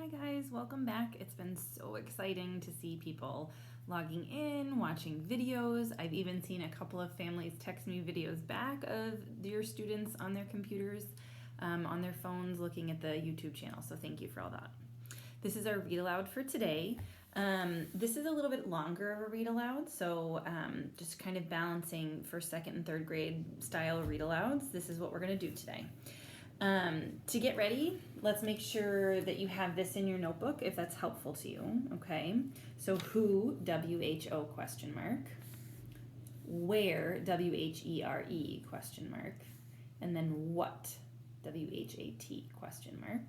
Hi guys, welcome back. It's been so exciting to see people logging in, watching videos. I've even seen a couple of families text me videos back of your students on their computers, on their phones, looking at the YouTube channel. So thank you for all that. This is our read aloud for today. This is a little bit longer of a read aloud, so just kind of balancing first, second, and third grade style read alouds. This is what we're going to do today. To get ready, let's make sure that you have this in your notebook if that's helpful to you, okay? So who, W-H-O, question mark. Where, W-H-E-R-E, question mark. And then what, W-H-A-T, question mark.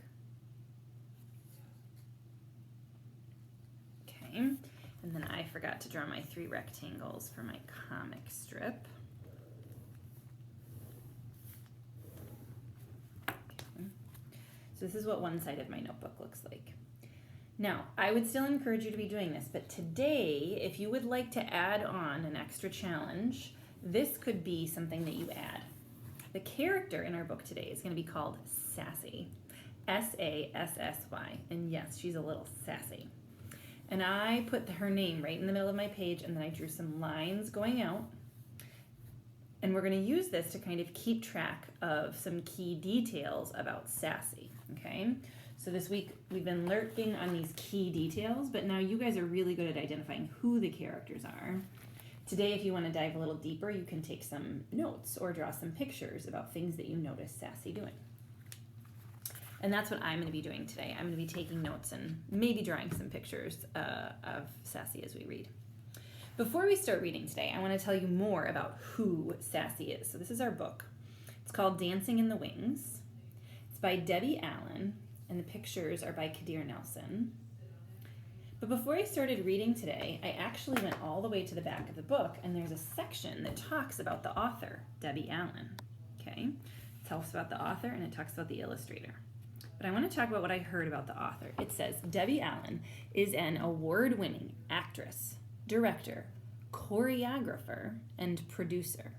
Okay, and then I forgot to draw my 3 rectangles for my comic strip. So this is what one side of my notebook looks like. Now, I would still encourage you to be doing this, but today, if you would like to add on an extra challenge, this could be something that you add. The character in our book today is going to be called Sassy, S-A-S-S-Y, and yes, she's a little sassy. And I put her name right in the middle of my page, and then I drew some lines going out. And we're going to use this to kind of keep track of some key details about Sassy, okay? So this week we've been lurking on these key details, but now you guys are really good at identifying who the characters are. Today, if you want to dive a little deeper, you can take some notes or draw some pictures about things that you notice Sassy doing. And that's what I'm going to be doing today. I'm going to be taking notes and maybe drawing some pictures of Sassy as we read. Before we start reading today, I want to tell you more about who Sassy is. So this is our book. It's called Dancing in the Wings. It's by Debbie Allen, and the pictures are by Kadir Nelson. But before I started reading today, I actually went all the way to the back of the book, and there's a section that talks about the author, Debbie Allen. Okay? It tells about the author, and it talks about the illustrator. But I want to talk about what I heard about the author. It says, Debbie Allen is an award-winning actress, director, choreographer, and producer.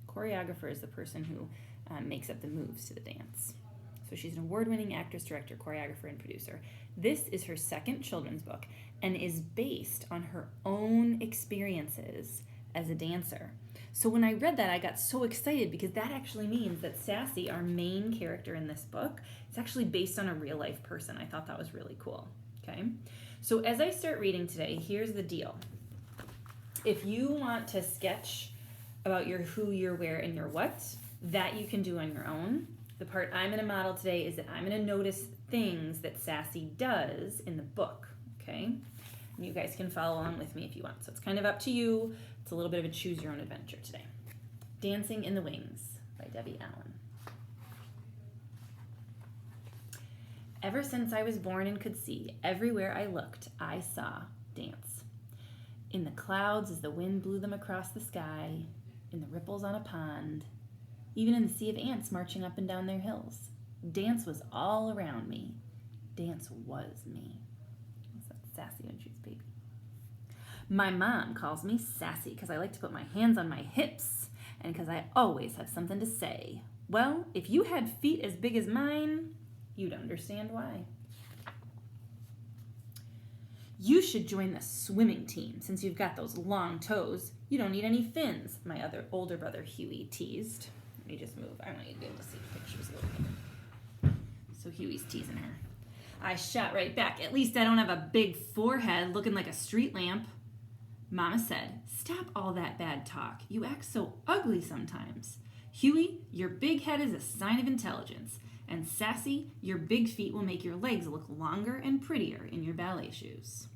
Choreographer is the person who makes up the moves to the dance. So she's an award-winning actress, director, choreographer, and producer. This is her second children's book and is based on her own experiences as a dancer. So when I read that, I got so excited because that actually means that Sassy, our main character in this book, is actually based on a real-life person. I thought that was really cool, okay? So as I start reading today, here's the deal. If you want to sketch about your who, your where, and your what, that you can do on your own. The part I'm going to model today is that I'm going to notice things that Sassy does in the book, okay? And you guys can follow along with me if you want. So it's kind of up to you. It's a little bit of a choose your own adventure today. Dancing in the Wings by Debbie Allen. Ever since I was born and could see, everywhere I looked, I saw dance. In the clouds as the wind blew them across the sky, in the ripples on a pond, even in the sea of ants marching up and down their hills. Dance was all around me. Dance was me. That's Sassy when she was a baby. My mom calls me Sassy because I like to put my hands on my hips and because I always have something to say. Well, if you had feet as big as mine, you'd understand why. You should join the swimming team since you've got those long toes. You don't need any fins, my older brother Huey teased. Let me just move. I want you to be able to see the pictures a little bit. So Huey's teasing her. I shot right back. At least I don't have a big forehead looking like a street lamp. Mama said, stop all that bad talk. You act so ugly sometimes. Huey, your big head is a sign of intelligence. And Sassy, your big feet will make your legs look longer and prettier in your ballet shoes.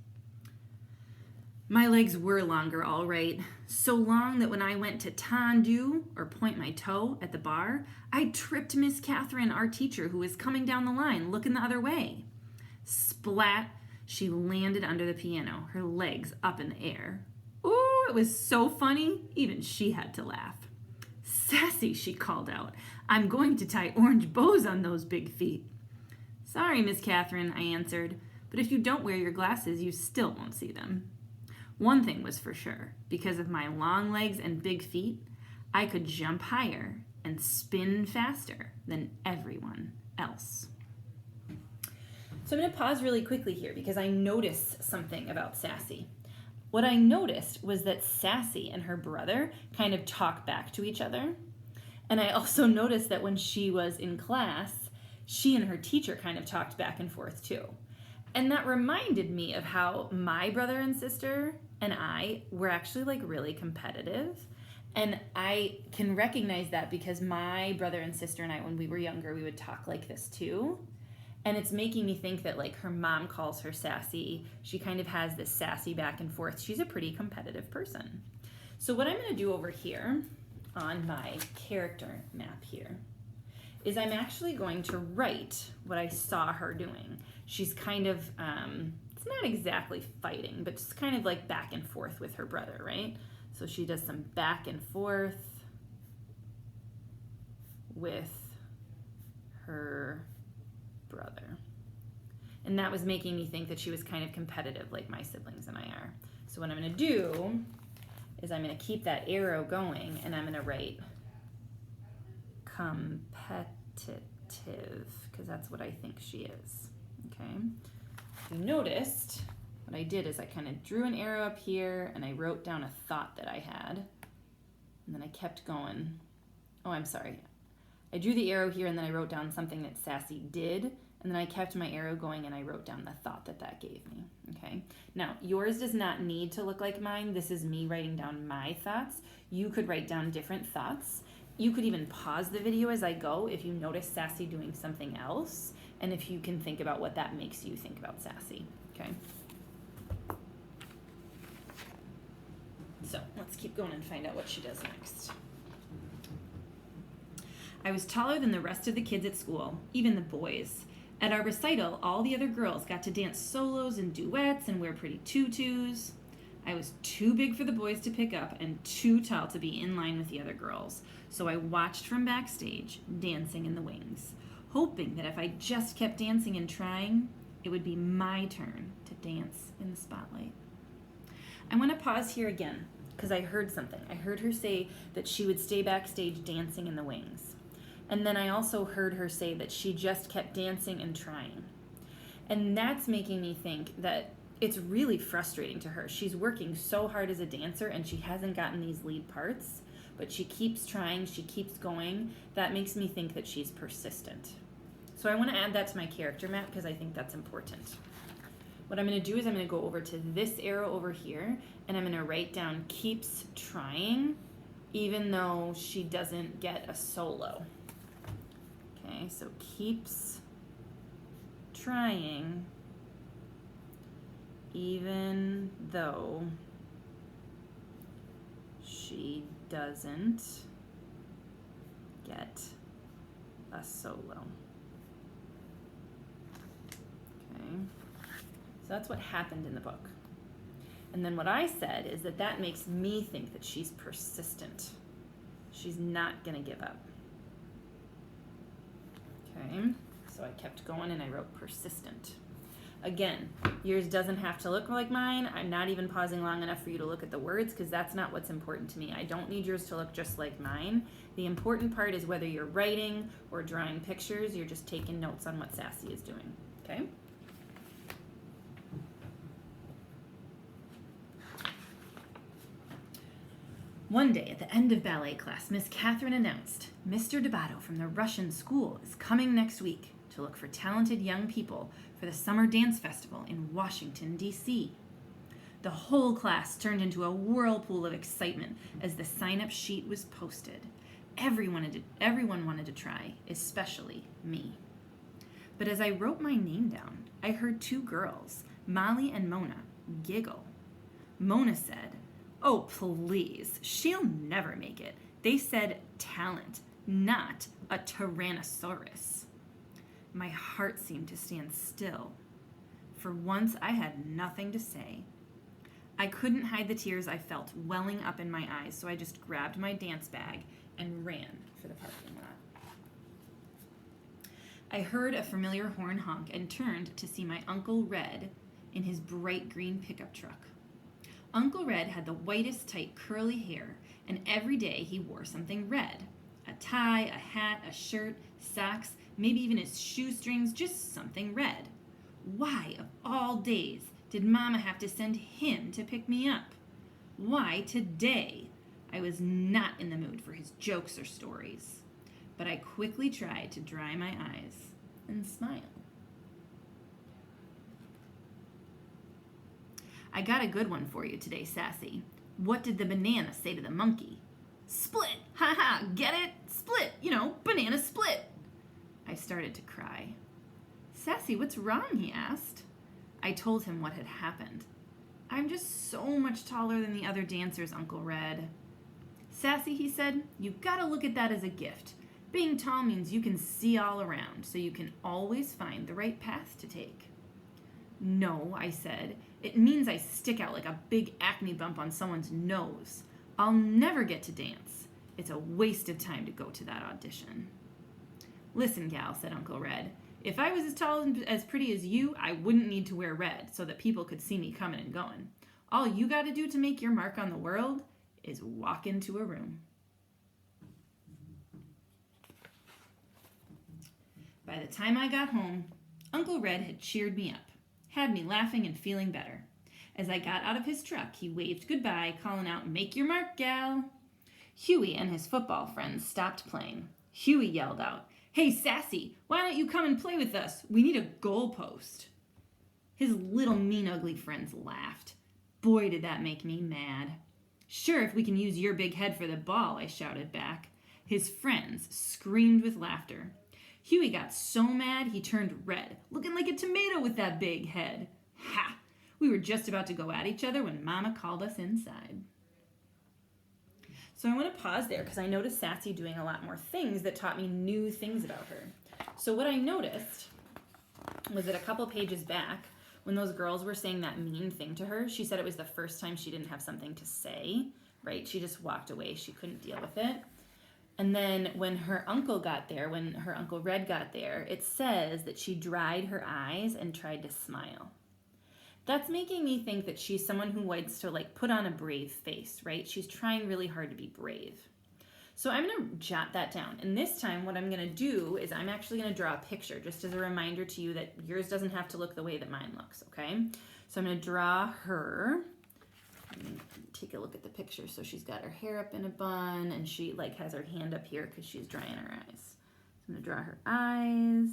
My legs were longer, all right. So long that when I went to tendu, or point my toe, at the bar, I tripped Miss Catherine, our teacher, who was coming down the line, looking the other way. Splat, she landed under the piano, her legs up in the air. Ooh, it was so funny, even she had to laugh. Sassy, she called out, I'm going to tie orange bows on those big feet. Sorry, Miss Catherine, I answered, but if you don't wear your glasses, you still won't see them. One thing was for sure, because of my long legs and big feet, I could jump higher and spin faster than everyone else. So So I'm going to pause really quickly here because I noticed something about Sassy. What I noticed was that Sassy and her brother kind of talk back to each other. And I also noticed that when she was in class, she and her teacher kind of talked back and forth too. And that reminded me of how my brother and sister and I were actually like really competitive. And I can recognize that because my brother and sister and I, when we were younger, we would talk like this too. And it's making me think that like her mom calls her Sassy. She kind of has this sassy back and forth. She's a pretty competitive person. So what I'm going to do over here on my character map here is I'm actually going to write what I saw her doing. She's kind of, it's not exactly fighting, but just kind of like back and forth with her brother, right? So she does some back and forth with her brother. And that was making me think that she was kind of competitive like my siblings and I are. So what I'm going to do is I'm going to keep that arrow going and I'm going to write competitive because that's what I think she is. Okay. If you noticed, what I did is I kind of drew an arrow up here and I wrote down a thought that I had. And then I kept going. Oh, I'm sorry. I drew the arrow here and then I wrote down something that Sassy did. And then I kept my arrow going and I wrote down the thought that that gave me. Okay. Now, yours does not need to look like mine. This is me writing down my thoughts. You could write down different thoughts. You could even pause the video as I go if you notice Sassy doing something else. And if you can think about what that makes you think about Sassy. Okay. So let's keep going and find out what she does next. I was taller than the rest of the kids at school, even the boys. At our recital, all the other girls got to dance solos and duets and wear pretty tutus. I was too big for the boys to pick up and too tall to be in line with the other girls, so I watched from backstage, dancing in the wings, hoping that if I just kept dancing and trying, it would be my turn to dance in the spotlight. I want to pause here again because I heard something. I heard her say that she would stay backstage dancing in the wings. And then I also heard her say that she just kept dancing and trying. And that's making me think that it's really frustrating to her. She's working so hard as a dancer and she hasn't gotten these lead parts, but she keeps trying, she keeps going. That makes me think that she's persistent. So I want to add that to my character map because I think that's important. What I'm going to do is I'm going to go over to this arrow over here and I'm going to write down keeps trying even though she doesn't get a solo. Okay, so keeps trying even though she doesn't get a solo. Okay, so that's what happened in the book. And then what I said is that that makes me think that she's persistent. She's not going to give up. Okay, so I kept going and I wrote persistent. Again, yours doesn't have to look like mine. I'm not even pausing long enough for you to look at the words because that's not what's important to me. I don't need yours to look just like mine. The important part is whether you're writing or drawing pictures, you're just taking notes on what Sassy is doing. Okay? One day at the end of ballet class, Miss Catherine announced, Mr. Debato from the Russian school is coming next week to look for talented young people for the Summer Dance Festival in Washington, D.C. The whole class turned into a whirlpool of excitement as the sign-up sheet was posted. Everyone wanted to try, especially me. But as I wrote my name down, I heard two girls, Molly and Mona, giggle. Mona said, "Oh, please, she'll never make it. They said talent, not a Tyrannosaurus." My heart seemed to stand still. For once, I had nothing to say. I couldn't hide the tears I felt welling up in my eyes, so I just grabbed my dance bag and ran for the parking lot. I heard a familiar horn honk and turned to see my Uncle Red in his bright green pickup truck. Uncle Red had the whitest tight curly hair, and every day he wore something red. A tie, a hat, a shirt, socks, maybe even his shoestrings, just something red. Why, of all days, did Mama have to send him to pick me up? Why today? I was not in the mood for his jokes or stories, but I quickly tried to dry my eyes and smile. I got a good one for you today, Sassy. What did the banana say to the monkey? Split! Ha ha! Get it? Split! Banana split! I started to cry. Sassy, what's wrong? He asked. I told him what had happened. I'm just so much taller than the other dancers, Uncle Red. Sassy, he said, you gotta look at that as a gift. Being tall means you can see all around, so you can always find the right path to take. No, I said, it means I stick out like a big acne bump on someone's nose. I'll never get to dance. It's a waste of time to go to that audition. Listen, gal, said Uncle Red, if I was as tall and as pretty as you, I wouldn't need to wear red so that people could see me coming and going. All you gotta do to make your mark on the world is walk into a room. By the time I got home, Uncle Red had cheered me up, had me laughing and feeling better. As I got out of his truck, he waved goodbye, calling out, "Make your mark, gal." Huey and his football friends stopped playing. Huey yelled out, "Hey, Sassy, why don't you come and play with us? We need a goalpost." His little mean ugly friends laughed. Boy, did that make me mad. "Sure, if we can use your big head for the ball," I shouted back. His friends screamed with laughter. Huey got so mad he turned red, looking like a tomato with that big head. Ha! We were just about to go at each other when Mama called us inside. So I want to pause there because I noticed Sassy doing a lot more things that taught me new things about her. So what I noticed was that a couple pages back, when those girls were saying that mean thing to her, she said it was the first time she didn't have something to say, right? She just walked away. She couldn't deal with it. And then when her uncle got there, when her Uncle Red got there, it says that she dried her eyes and tried to smile. That's making me think that she's someone who wants to put on a brave face, right? She's trying really hard to be brave. So I'm going to jot that down. And this time what I'm going to do is I'm actually going to draw a picture just as a reminder to you that yours doesn't have to look the way that mine looks, okay? So I'm going to draw her. Take a look at the picture. So she's got her hair up in a bun and she has her hand up here because she's drying her eyes. So I'm going to draw her eyes.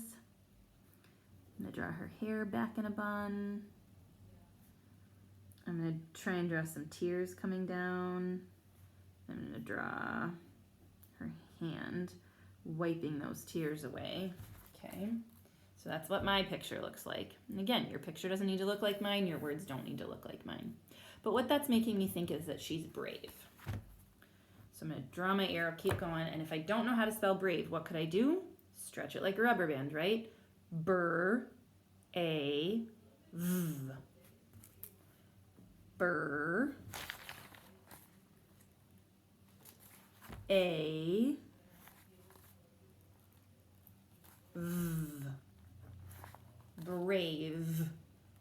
I'm going to draw her hair back in a bun. I'm going to try and draw some tears coming down. I'm going to draw her hand wiping those tears away. Okay, so that's what my picture looks like. And again, your picture doesn't need to look like mine. Your words don't need to look like mine. But what that's making me think is that she's brave. So I'm going to draw my arrow, keep going. And if I don't know how to spell brave, what could I do? Stretch it like a rubber band, right? Brave. Brave. Brave.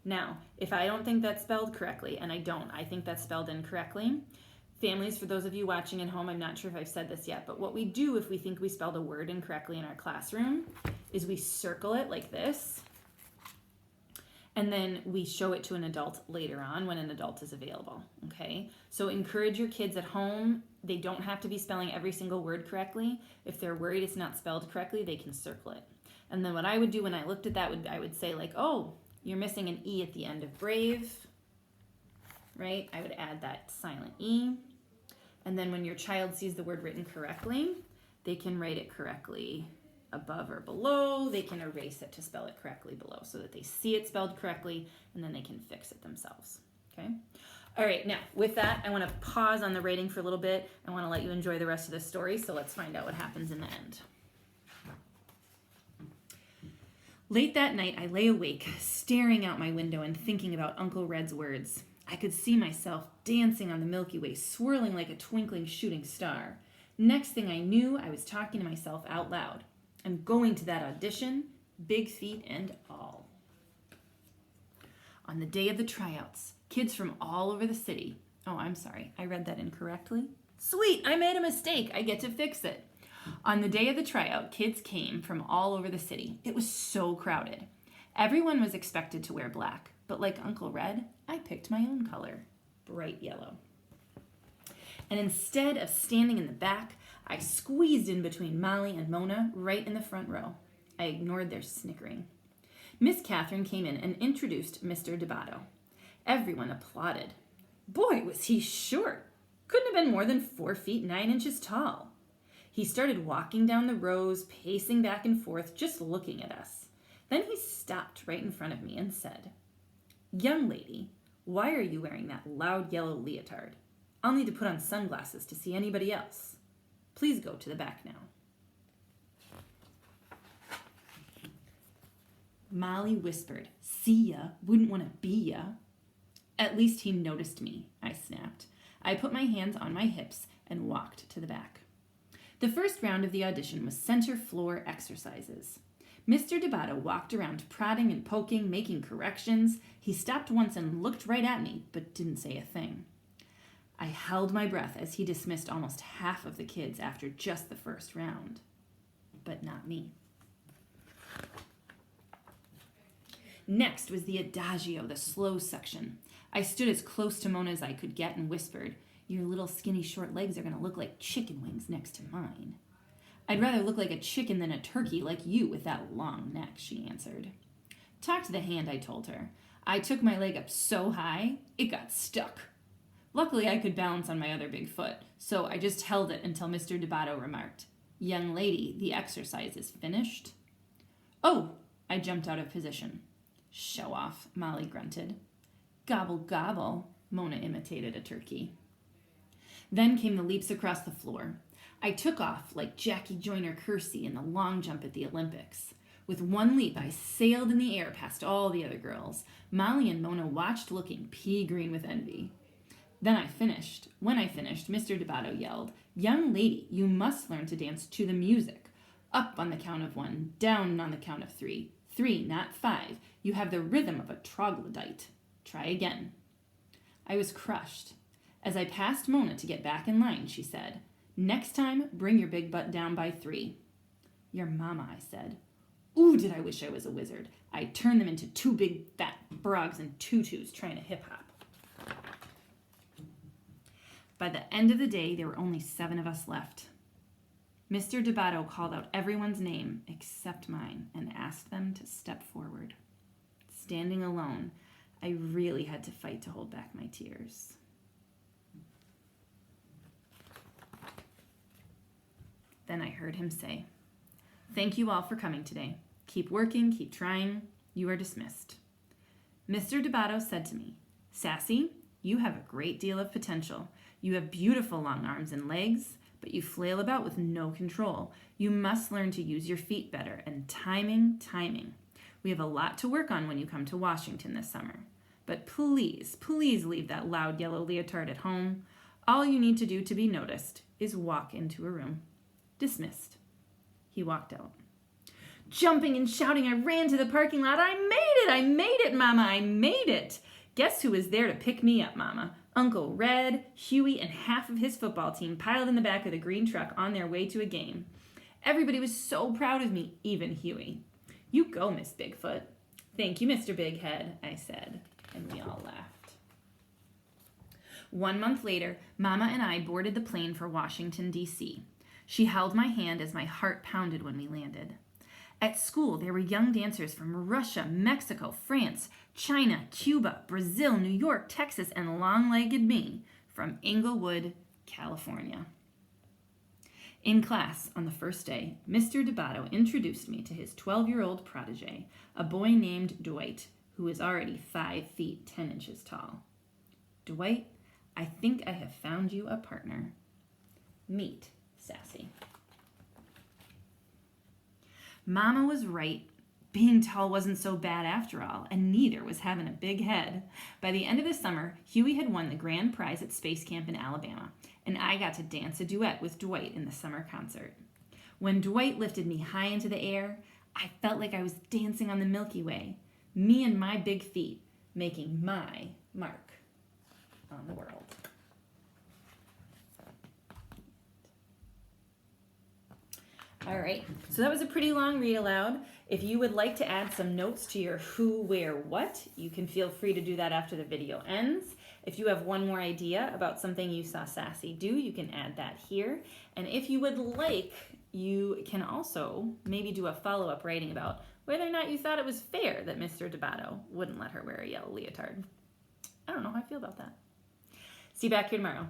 Now, if I don't think that's spelled correctly, and I don't, I think that's spelled incorrectly. Families, for those of you watching at home, I'm not sure if I've said this yet, but what we do if we think we spelled a word incorrectly in our classroom is we circle it like this, and then we show it to an adult later on when an adult is available, okay? So encourage your kids at home. They don't have to be spelling every single word correctly. If they're worried it's not spelled correctly, they can circle it. And then what I would do when I looked at that, I would say oh, you're missing an E at the end of brave, right? I would add that silent E. And then when your child sees the word written correctly, they can write it correctly above or below. They can erase it to spell it correctly below so that they see it spelled correctly and then they can fix it themselves, okay? All right, now with that, I want to pause on the writing for a little bit. I want to let you enjoy the rest of the story, so let's find out what happens in the end. Late that night, I lay awake, staring out my window and thinking about Uncle Red's words. I could see myself dancing on the Milky Way, swirling like a twinkling shooting star. Next thing I knew, I was talking to myself out loud. I'm going to that audition, big feet and all. On the day of the tryouts, kids from all over the city. Oh, I'm sorry, I read that incorrectly. Sweet, I made a mistake. I get to fix it. On the day of the tryout, kids came from all over the city. It was so crowded. Everyone was expected to wear black, but like Uncle Red, I picked my own color, bright yellow. And instead of standing in the back, I squeezed in between Molly and Mona right in the front row. I ignored their snickering. Miss Catherine came in and introduced Mr. DeBotto. Everyone applauded. Boy, was he short. Couldn't have been more than 4 feet 9 inches tall. He started walking down the rows, pacing back and forth, just looking at us. Then he stopped right in front of me and said, Young lady, why are you wearing that loud yellow leotard? I'll need to put on sunglasses to see anybody else. Please go to the back now. Molly whispered, See ya, wouldn't want to be ya. At least he noticed me, I snapped. I put my hands on my hips and walked to the back. The first round of the audition was center floor exercises. Mr. DeBotto walked around prodding and poking, making corrections. He stopped once and looked right at me, but didn't say a thing. I held my breath as he dismissed almost half of the kids after just the first round. But not me. Next was the adagio, the slow section. I stood as close to Mona as I could get and whispered, Your little skinny short legs are going to look like chicken wings next to mine. I'd rather look like a chicken than a turkey like you with that long neck, she answered. Talk to the hand, I told her. I took my leg up so high, it got stuck. Luckily, I could balance on my other big foot, so I just held it until Mr. DeBotto remarked, Young lady, the exercise is finished. Oh, I jumped out of position. Show off, Molly grunted. Gobble, gobble, Mona imitated a turkey. Then came the leaps across the floor. I took off like Jackie Joyner-Kersee in the long jump at the Olympics. With one leap, I sailed in the air past all the other girls. Molly and Mona watched looking pea-green with envy. Then I finished. When I finished, Mr. DeBotto yelled, Young lady, you must learn to dance to the music. Up on the count of 1, down on the count of 3. 3, not 5. You have the rhythm of a troglodyte. Try again. I was crushed. As I passed Mona to get back in line, she said, Next time, bring your big butt down by 3. Your mama, I said. Ooh, did I wish I was a wizard. I'd turn them into 2 big fat frogs and tutus trying to hip-hop. By the end of the day, there were only 7 of us left. Mr. DeBotto called out everyone's name except mine and asked them to step forward. Standing alone, I really had to fight to hold back my tears. Then I heard him say, Thank you all for coming today. Keep working, keep trying. You are dismissed. Mr. DeBotto said to me, Sassy, you have a great deal of potential. You have beautiful long arms and legs, but you flail about with no control. You must learn to use your feet better, and timing. We have a lot to work on when you come to Washington this summer. But please leave that loud yellow leotard at home. All you need to do to be noticed is walk into a room. Dismissed. He walked out. Jumping and shouting, I ran to the parking lot. I made it, Mama, I made it. Guess who was there to pick me up, Mama? Uncle Red, Huey, and half of his football team piled in the back of the green truck on their way to a game. Everybody was so proud of me, even Huey. You go, Miss Bigfoot. Thank you, Mr. Big Head, I said, and we all laughed. 1 month later, Mama and I boarded the plane for Washington, D.C. She held my hand as my heart pounded when we landed. At school, there were young dancers from Russia, Mexico, France, China, Cuba, Brazil, New York, Texas, and long-legged me from Inglewood, California. In class, on the first day, Mr. DeBotto introduced me to his 12-year-old protege, a boy named Dwight, who is already 5 feet 10 inches tall. Dwight, I think I have found you a partner. Meet Sassy. Mama was right. Being tall wasn't so bad after all, and neither was having a big head. By the end of the summer, Huey had won the grand prize at Space Camp in Alabama, and I got to dance a duet with Dwight in the summer concert. When Dwight lifted me high into the air, I felt like I was dancing on the Milky Way, me and my big feet making my mark on the world. All right, so that was a pretty long read aloud. If you would like to add some notes to your who, where, what, you can feel free to do that after the video ends. If you have one more idea about something you saw Sassy do, you can add that here. And if you would like, you can also maybe do a follow-up writing about whether or not you thought it was fair that Mr. Debato wouldn't let her wear a yellow leotard. I don't know how I feel about that. See you back here tomorrow.